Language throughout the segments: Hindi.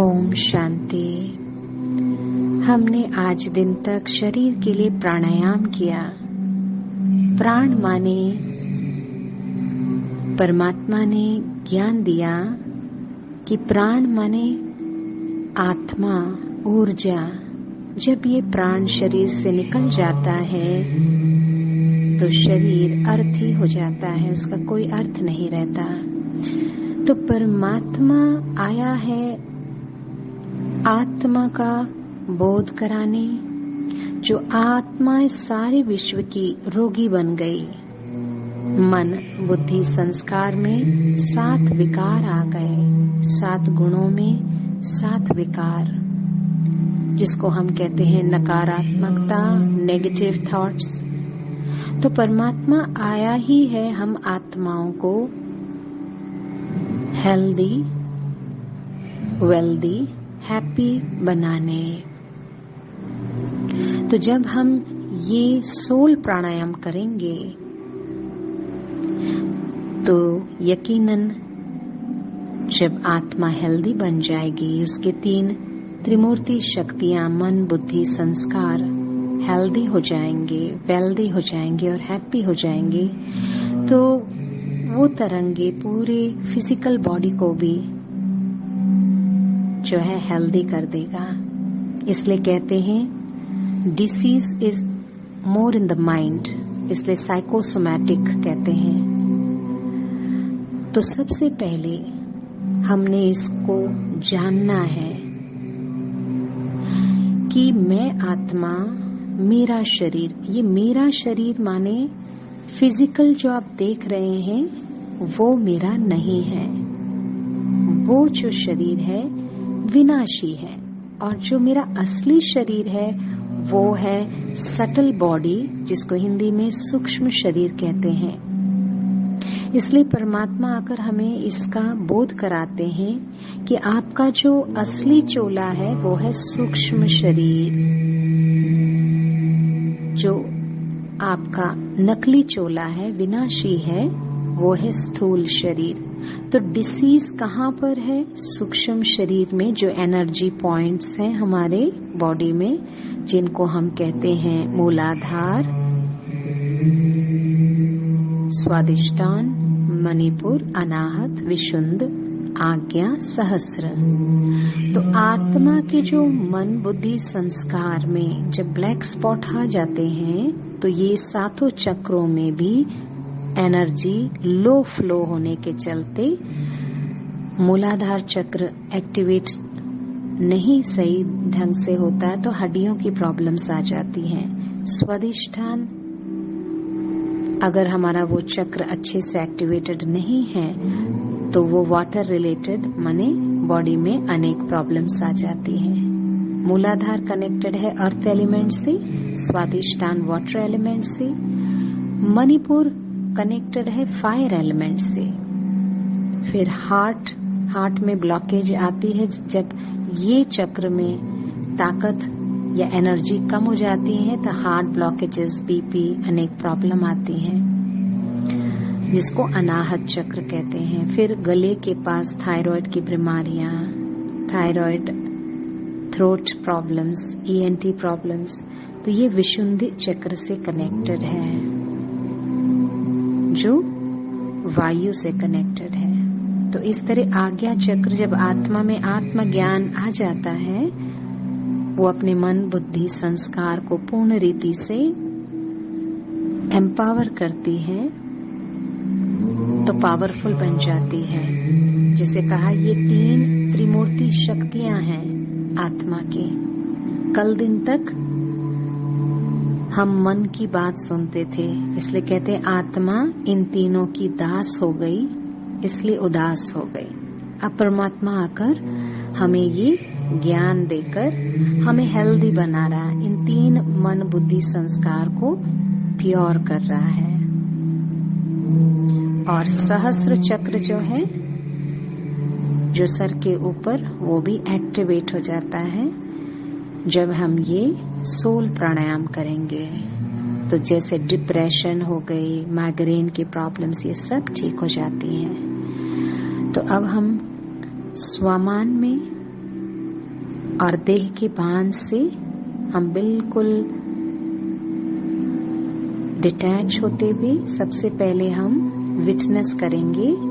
ओम शांति। हमने आज दिन तक शरीर के लिए प्राणायाम किया। प्राण माने परमात्मा ने ज्ञान दिया कि प्राण माने आत्मा, ऊर्जा। जब ये प्राण शरीर से निकल जाता है तो शरीर अर्थी हो जाता है, उसका कोई अर्थ नहीं रहता। तो परमात्मा आया है आत्मा का बोध कराने। जो आत्मा सारे विश्व की रोगी बन गई। मन, बुद्धि, संस्कार में 7 विकार आ गए। 7 गुणों में 7 विकार, जिसको हम कहते हैं नकारात्मकता, नेगेटिव थॉट्स। तो परमात्मा आया ही है हम आत्माओं को हेल्दी, वेल्दी, हैप्पी बनाने। तो जब हम ये सोल प्राणायाम करेंगे तो यकीनन जब आत्मा हेल्दी बन जाएगी, उसके 3 त्रिमूर्ति शक्तियां मन, बुद्धि, संस्कार हेल्दी हो जाएंगे, वेल्दी हो जाएंगे और हैप्पी हो जाएंगे, तो वो तरंगे पूरे फिजिकल बॉडी को भी जो है हेल्दी कर देगा। इसलिए कहते हैं disease is more in the mind, इसलिए साइकोसोमैटिक कहते हैं। तो सबसे पहले हमने इसको जानना है कि मैं आत्मा, मेरा शरीर। ये मेरा शरीर माने फिजिकल जो आप देख रहे हैं वो मेरा नहीं है। वो जो शरीर है विनाशी है, और जो मेरा असली शरीर है वो है सटल बॉडी, जिसको हिंदी में सूक्ष्म शरीर कहते हैं। इसलिए परमात्मा आकर हमें इसका बोध कराते हैं कि आपका जो असली चोला है वो है सूक्ष्म शरीर। जो आपका नकली चोला है, विनाशी है, वो है स्थूल शरीर। तो डिसीज कहाँ पर है? सूक्ष्म शरीर में, जो एनर्जी पॉइंट्स हैं हमारे बॉडी में, जिनको हम कहते हैं मूलाधार, स्वादिष्टान, मणिपुर, अनाहत, विशुद्ध, आज्ञा, सहस्र। तो आत्मा के जो मन, बुद्धि, संस्कार में जब ब्लैक स्पॉट आ जाते हैं तो ये 7 चक्रों में भी एनर्जी लो फ्लो होने के चलते मूलाधार चक्र एक्टिवेट नहीं सही ढंग से होता है, तो हड्डियों की प्रॉब्लम्स आ जाती हैं। स्वादिष्ठान, अगर हमारा वो चक्र अच्छे से एक्टिवेटेड नहीं है तो वो वाटर रिलेटेड माने बॉडी में अनेक प्रॉब्लम्स आ जाती हैं। मूलाधार कनेक्टेड है अर्थ एलिमेंट से, स्वादिष्ठान वाटर एलिमेंट से, मणिपुर कनेक्टेड है फायर एलिमेंट से। फिर हार्ट में ब्लॉकेज आती है जब ये चक्र में ताकत या एनर्जी कम हो जाती है, तो हार्ट ब्लॉकेजेस, बीपी, अनेक प्रॉब्लम आती हैं, जिसको अनाहत चक्र कहते हैं। फिर गले के पास थायराइड की बीमारियां, thyroid, throat problems, ENT problems, तो ये विशुद्धि चक्र से कनेक्टेड है, जो वायु से कनेक्टेड है। तो इस तरह आज्ञा चक्र, जब आत्मा में आत्म ज्ञान आ जाता है, वो अपने मन, बुद्धि, संस्कार को पूर्ण रीति से एम्पावर करती है, तो पावरफुल बन जाती है। जिसे कहा ये 3 त्रिमूर्ति शक्तियां हैं आत्मा की। कल दिन तक हम मन की बात सुनते थे, इसलिए कहते आत्मा इन तीनों की दास हो गई, इसलिए उदास हो गई। अब परमात्मा आकर हमें ये ज्ञान देकर हमें हेल्दी बना रहा है, इन 3 मन, बुद्धि, संस्कार को प्योर कर रहा है। और सहस्र चक्र जो है, जो सर के ऊपर, वो भी एक्टिवेट हो जाता है जब हम ये सोल प्राणायाम करेंगे। तो जैसे डिप्रेशन हो गई, माइग्रेन की प्रॉब्लम्स, ये सब ठीक हो जाती हैं। तो अब हम स्वामान में और देह की बांध से हम बिल्कुल डिटैच होते हुए सबसे पहले हम विटनेस करेंगे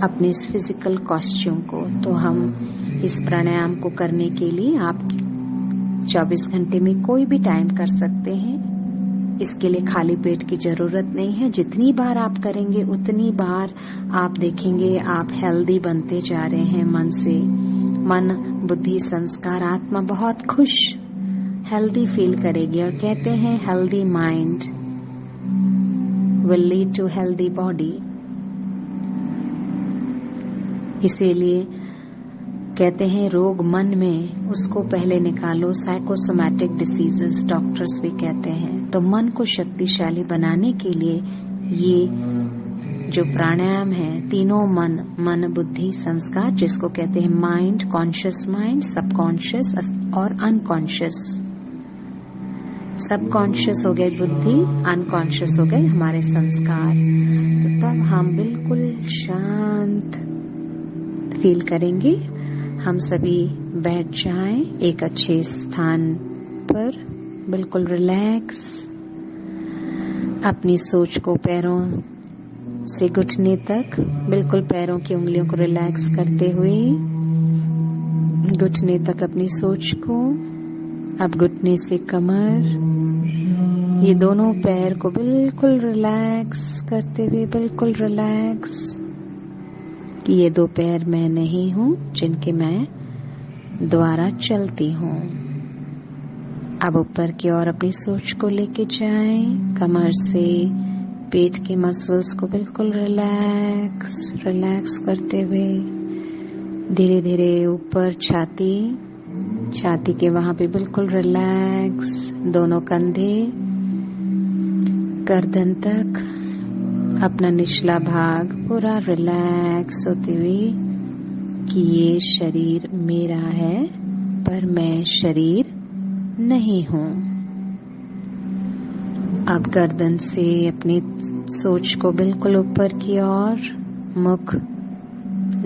अपने इस फिजिकल कॉस्ट्यूम को। तो हम इस प्राणायाम को करने के लिए आप 24 घंटे में कोई भी टाइम कर सकते हैं। इसके लिए खाली पेट की जरूरत नहीं है। जितनी बार आप करेंगे उतनी बार आप देखेंगे आप हेल्दी बनते जा रहे हैं मन से। मन, बुद्धि, संस्कार, आत्मा बहुत खुश, हेल्दी फील करेगी। और कहते हैं healthy mind will lead to healthy body. इसीलिए कहते हैं रोग मन में, उसको पहले निकालो। साइकोसोमैटिक डिसीजेस डॉक्टर्स भी कहते हैं। तो मन को शक्तिशाली बनाने के लिए ये जो प्राणायाम है, तीनों मन, बुद्धि, संस्कार, जिसको कहते हैं माइंड, कॉन्शियस माइंड, सबकॉन्शियस और अनकॉन्शियस। सबकॉन्शियस हो गए बुद्धि, अनकॉन्शियस हो गए हमारे संस्कार। तो तब हम बिल्कुल शांत फील करेंगे। हम सभी बैठ जाएं एक अच्छे स्थान पर, बिल्कुल रिलैक्स। अपनी सोच को पैरों से घुटने तक, बिल्कुल पैरों की उंगलियों को रिलैक्स करते हुए घुटने तक अपनी सोच को, अब घुटने से कमर, ये दोनों पैर को बिल्कुल रिलैक्स करते हुए, बिल्कुल रिलैक्स कि ये दो पैर मैं नहीं हूं जिनके मैं द्वारा चलती हूं। अब ऊपर की ओर अपनी सोच को लेके जाएं, कमर से पेट के मसल्स को बिल्कुल रिलैक्स करते हुए धीरे धीरे ऊपर छाती के वहां पे बिल्कुल रिलैक्स। दोनों कंधे गर्दन तक, अपना निचला भाग पूरा रिलैक्स होते हुए कि ये शरीर मेरा है पर मैं शरीर नहीं हूं। अब गर्दन से अपनी सोच को बिल्कुल ऊपर की ओर, मुख,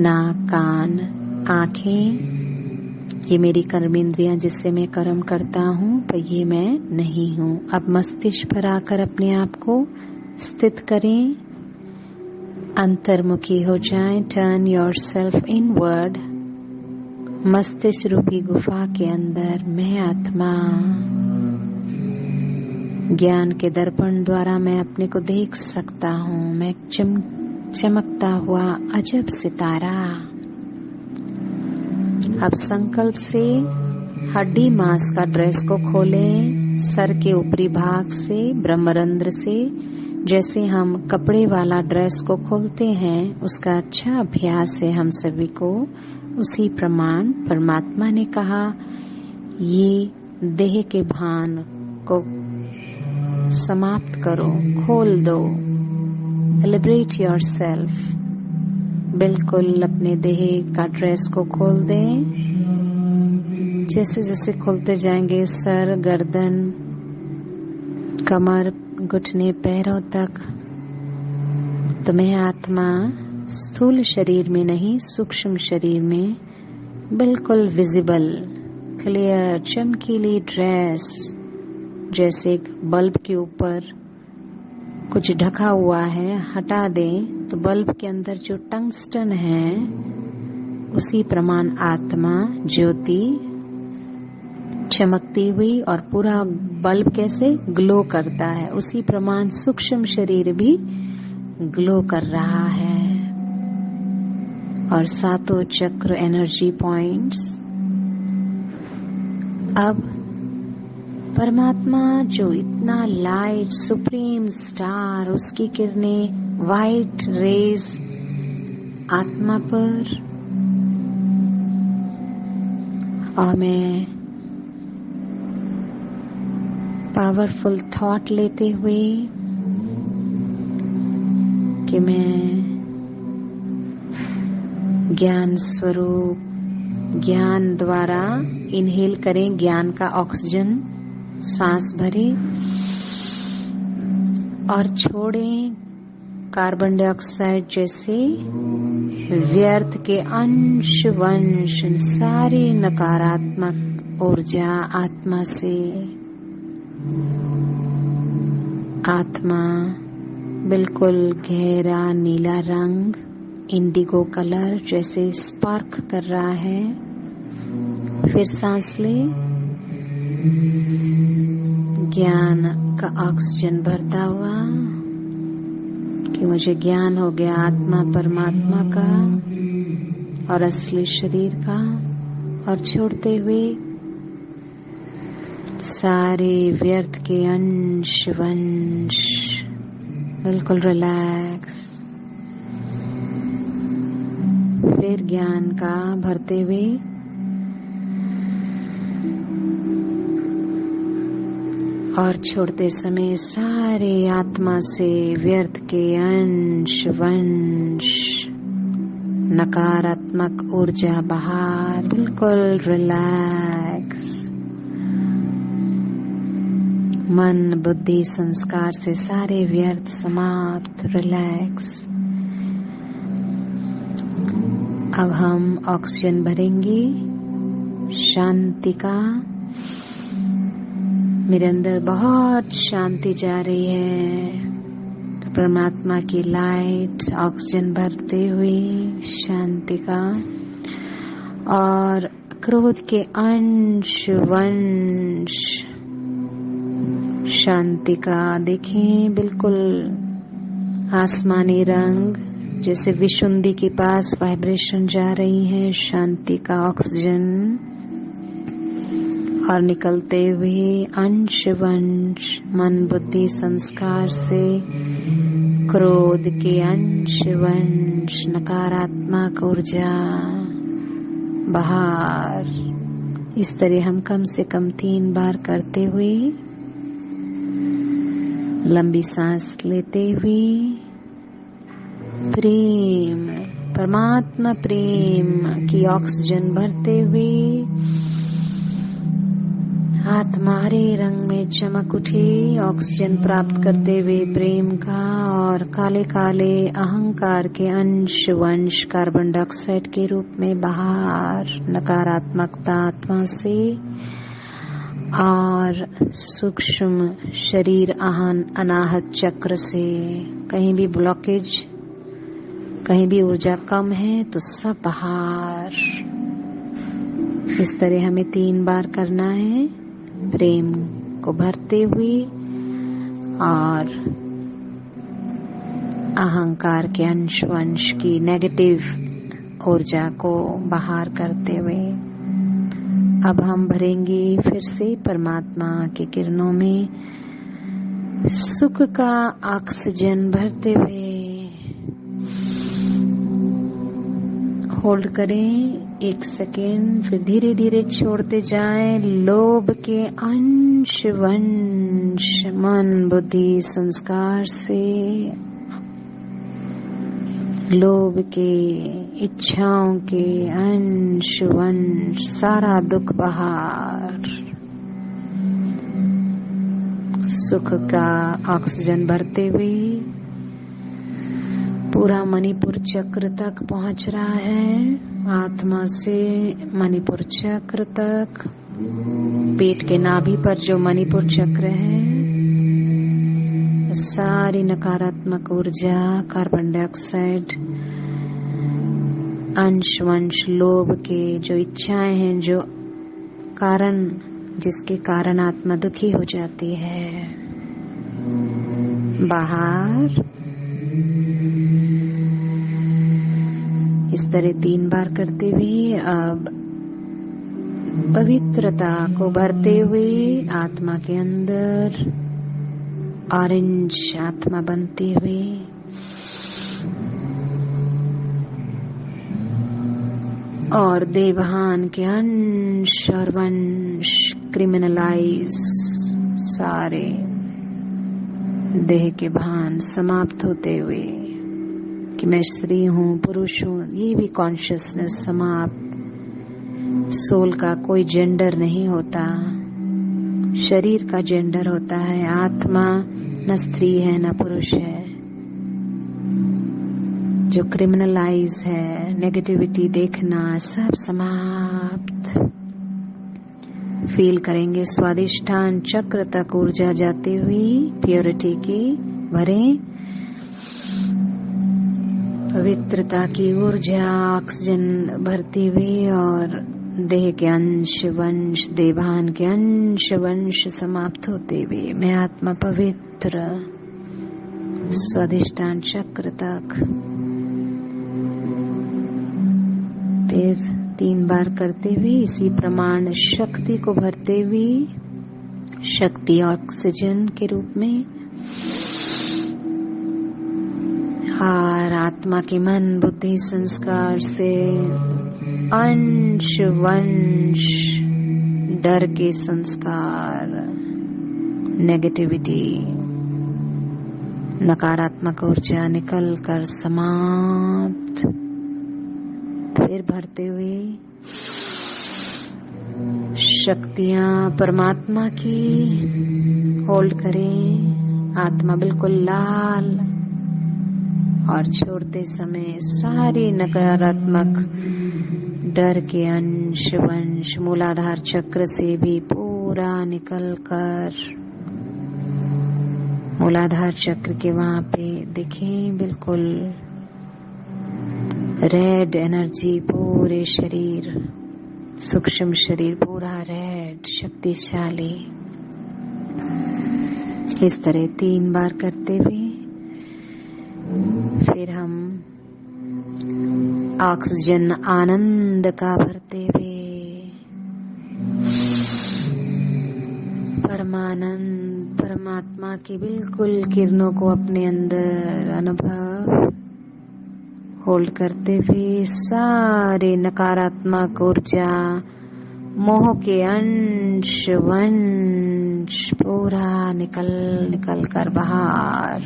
नाक, कान, आंखें, ये मेरी कर्मेंद्रियां जिससे मैं कर्म करता हूं पर ये मैं नहीं हूं। अब मस्तिष्क पर आकर अपने आप को स्थित करें, अंतर्मुखी हो जाएं। Turn yourself inward. मस्तिष्क रूपी गुफा के अंदर मैं आत्मा, ज्ञान के दर्पण द्वारा मैं अपने को देख सकता हूँ। मैं चमकता हुआ अजब सितारा। अब संकल्प से हड्डी मांस का ड्रेस को खोलें, सर के ऊपरी भाग से, ब्रह्मरंध्र से, जैसे हम कपड़े वाला ड्रेस को खोलते हैं, उसका अच्छा अभ्यास है हम सभी को। उसी प्रमाण परमात्मा ने कहा, ये देह के भान को समाप्त करो, खोल दो, लिबरेट योरसेल्फ। बिल्कुल अपने देह का ड्रेस को खोल दें। जैसे जैसे खोलते जाएंगे सर, गर्दन, कमर, घुटने, पैरों तक, तो मैं आत्मा स्थूल शरीर में नहीं, सूक्ष्म शरीर में बिल्कुल विजिबल, क्लियर, चमकीली ड्रेस, जैसे एक बल्ब के ऊपर कुछ ढका हुआ है, हटा दें तो बल्ब के अंदर जो टंगस्टन है, उसी प्रमाण आत्मा ज्योति चमकती हुई और पूरा बल्ब कैसे ग्लो करता है, उसी प्रमाण सूक्ष्म शरीर भी ग्लो कर रहा है। और सातों चक्र एनर्जी पॉइंट्स। अब परमात्मा जो इतना लाइट, सुप्रीम स्टार, उसकी किरणें, वाइट रेज आत्मा पर, और मैं पावरफुल थॉट लेते हुए कि मैं ज्ञान स्वरूप, ज्ञान द्वारा इनहेल करें, ज्ञान का ऑक्सीजन सांस भरें और छोड़ें कार्बन डाइऑक्साइड जैसे व्यर्थ के अंश वंश, सारी नकारात्मक ऊर्जा आत्मा से, आत्मा बिल्कुल गहरा नीला रंग, इंडिगो कलर जैसे स्पार्क कर रहा है। फिर सांस ले, ज्ञान का ऑक्सीजन भरता हुआ कि मुझे ज्ञान हो गया आत्मा परमात्मा का और असली शरीर का, और छोड़ते हुए सारे व्यर्थ के अंश वंश बिल्कुल रिलैक्स। फिर ज्ञान का भरते हुए और छोड़ते समय सारे आत्मा से व्यर्थ के अंश वंश, नकारात्मक ऊर्जा बाहर, बिल्कुल रिलैक्स। मन बुद्धि संस्कार से सारे व्यर्थ समाप्त, रिलैक्स। अब हम ऑक्सीजन भरेंगे शांति का। मेरे अंदर बहुत शांति जा रही है, तो परमात्मा की लाइट ऑक्सीजन भरते हुए शांति का, और क्रोध के अंश वंश शांति का। देखें बिल्कुल आसमानी रंग, जैसे विशुंदी के पास वाइब्रेशन जा रही है शांति का ऑक्सीजन, और निकलते हुए अंश वंश मन बुद्धि संस्कार से क्रोध के अंश वंश, नकारात्मक ऊर्जा बाहर। इस तरह हम कम से कम 3 बार करते हुए, लंबी सांस लेते हुए, प्रेम, परमात्मा प्रेम की ऑक्सीजन भरते हुए आत्मा हरे रंग में चमक उठे, ऑक्सीजन प्राप्त करते हुए प्रेम का, और काले काले अहंकार के अंश वंश कार्बन डाइऑक्साइड के रूप में बाहर, नकारात्मकता आत्मा से, और सूक्ष्म शरीर अनाहत चक्र से कहीं भी ब्लॉकेज, कहीं भी ऊर्जा कम है तो सब बाहर। इस तरह हमें 3 बार करना है, प्रेम को भरते हुए और अहंकार के अंश वंश की नेगेटिव ऊर्जा को बाहर करते हुए। अब हम भरेंगे फिर से परमात्मा की किरणों में सुख का ऑक्सीजन भरते हुए। होल्ड करें 1 सेकेंड, फिर धीरे धीरे छोड़ते जाएं। लोभ के अंश वंश मन बुद्धि संस्कार से, लोभ के इच्छाओं के अंश वंश, सारा दुख बाहर। सुख का ऑक्सीजन भरते हुए पूरा मणिपुर चक्र तक पहुंच रहा है, आत्मा से मणिपुर चक्र तक। पेट के नाभि पर जो मणिपुर चक्र है, सारी नकारात्मक ऊर्जा, कार्बन डाइऑक्साइड, अंश वंश, लोभ के जो इच्छाएं हैं, जो कारण, जिसके कारण आत्मा दुखी हो जाती है, बाहर। इस तरह 3 बार करते हुए अब पवित्रता को भरते हुए आत्मा के अंदर ऑरेंज आत्मा बनते हुए और देवहान के अंश और वंश क्रिमिनलाइज, सारे देह के भान समाप्त होते हुए कि मैं स्त्री हूँ, पुरुष हूँ, ये भी कॉन्शियसनेस समाप्त। सोल का कोई जेंडर नहीं होता, शरीर का जेंडर होता है। आत्मा न स्त्री है न पुरुष है, जो क्रिमिनलाइज है, नेगेटिविटी देखना, सब समाप्त। फील करेंगे स्वादिष्ठान चक्र तक ऊर्जा जाती हुई, प्योरिटी की भरें, पवित्रता की ऊर्जा ऑक्सीजन भरती हुई और देह के अंश वंश, देवान के अंश वंश समाप्त होते हुए मैं आत्मा पवित्र स्वादिष्ठान चक्र तक। फिर 3 बार करते हुए इसी प्रमाण शक्ति को भरते हुए, शक्ति ऑक्सीजन के रूप में, और आत्मा के मन बुद्धि संस्कार से अंश वंश डर के संस्कार, नेगेटिविटी, नकारात्मक ऊर्जा निकल कर समाप्त। फिर भरते हुए शक्तियां परमात्मा की होल्ड करें, आत्मा बिल्कुल लाल, और छोड़ते समय सारी नकारात्मक डर के अंश वंश मूलाधार चक्र से भी पूरा निकल कर मूलाधार चक्र के वहां पे दिखें बिल्कुल रेड एनर्जी, पूरे शरीर, सूक्ष्म शरीर पूरा रेड, शक्तिशाली। इस तरह 3 बार करते हुए फिर हम ऑक्सीजन आनंद का भरते हुए परमानंद परमात्मा की बिल्कुल किरणों को अपने अंदर अनुभव होल्ड करते हुए सारे नकारात्मक ऊर्जा, मोह के अंश वंश पूरा निकल कर बाहर,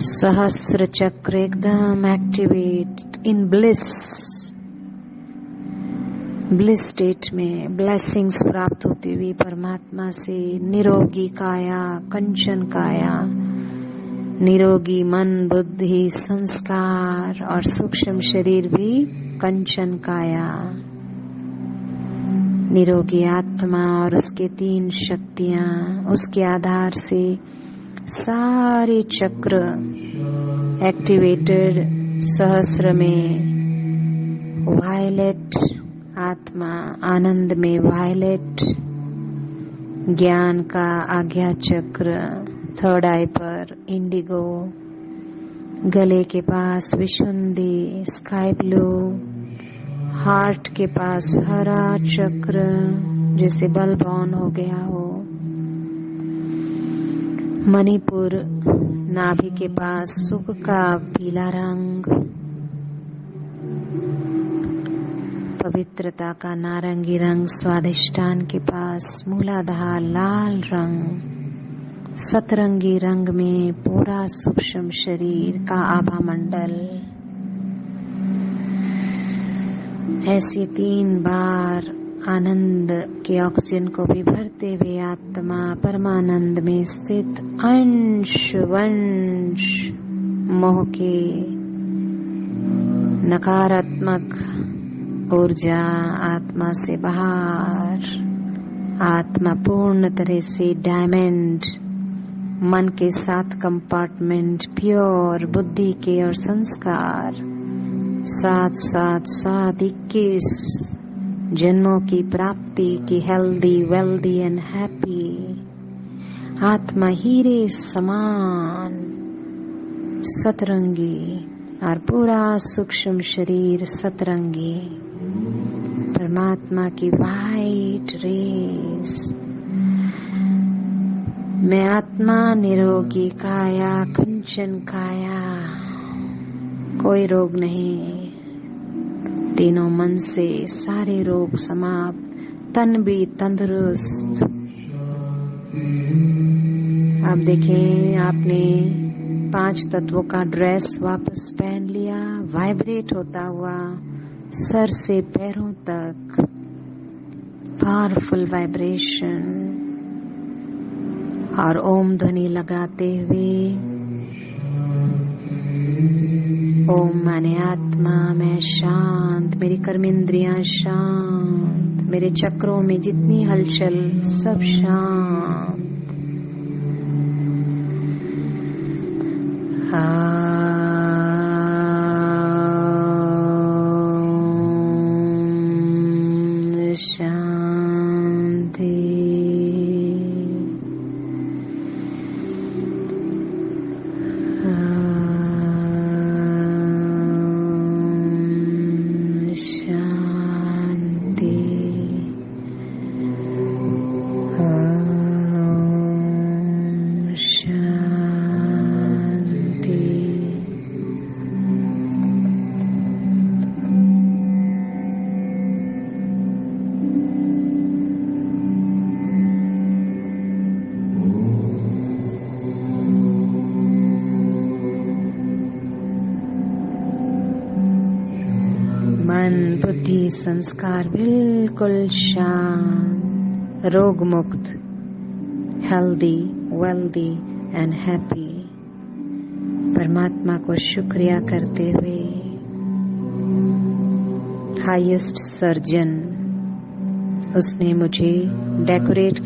सहस्र चक्र एकदम एक्टिवेट इन ब्लिस स्टेट में, ब्लेसिंग्स प्राप्त होती हुई परमात्मा से, निरोगी काया, कंचन काया, निरोगी मन बुद्धि संस्कार और सूक्ष्म शरीर भी कंचन काया, निरोगी आत्मा और उसके 3 शक्तियां, उसके आधार से सारे चक्र एक्टिवेटेड, सहस्र में वायलेट, आत्मा आनंद में वायलेट, ज्ञान का आज्ञा चक्र 3rd आई पर इंडिगो, गले के पास विशुंदी स्काई ब्लू, हार्ट के पास हरा चक्र जैसे बल्ब ऑन हो गया हो, मणिपुर नाभि के पास सुख का पीला रंग, पवित्रता का नारंगी रंग, स्वादिष्ठान के पास मूलाधार लाल रंग, सतरंगी रंग में पूरा सूक्ष्म शरीर का आभा मंडल। ऐसी 3 बार आनंद के ऑक्सीजन को भी भरते हुए आत्मा परमानंद में स्थित अंश वंश मोह के नकारात्मक ऊर्जा आत्मा से बाहर, आत्मा पूर्ण तरह से डायमंड, मन के 7 कंपार्टमेंट प्योर, बुद्धि के और संस्कार 7 7 7 21 जन्मों की प्राप्ति की, हेल्दी वेल्दी एंड हैप्पी, आत्मा हीरे समान सतरंगी और पूरा सूक्ष्म शरीर सतरंगी, परमात्मा की वाइट रेस। मैं आत्मा निरोगी काया, कंचन काया, कोई रोग नहीं, तीनों मन से सारे रोग समाप्त, तन भी तंदुरुस्त। अब देखें आपने 5 तत्वों का ड्रेस वापस पहन लिया, वाइब्रेट होता हुआ सर से पैरों तक, पावरफुल वाइब्रेशन, और ओम ध्वनि लगाते हुए ओम माने आत्मा मैं शांत, मेरी कर्मेंद्रियां शांत, मेरे चक्रों में जितनी हलचल सब शांत। शांति। मन बुद्धि संस्कार बिल्कुल शांत, रोग मुक्त, हेल्दी, वेल्दी एंड हैप्पी। परमात्मा को शुक्रिया करते हुए हाईएस्ट सर्जन, उसने मुझे डेकोरेट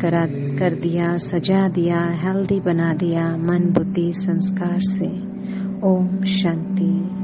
कर दिया, सजा दिया, हेल्दी बना दिया मन बुद्धि संस्कार से। ओम शांति।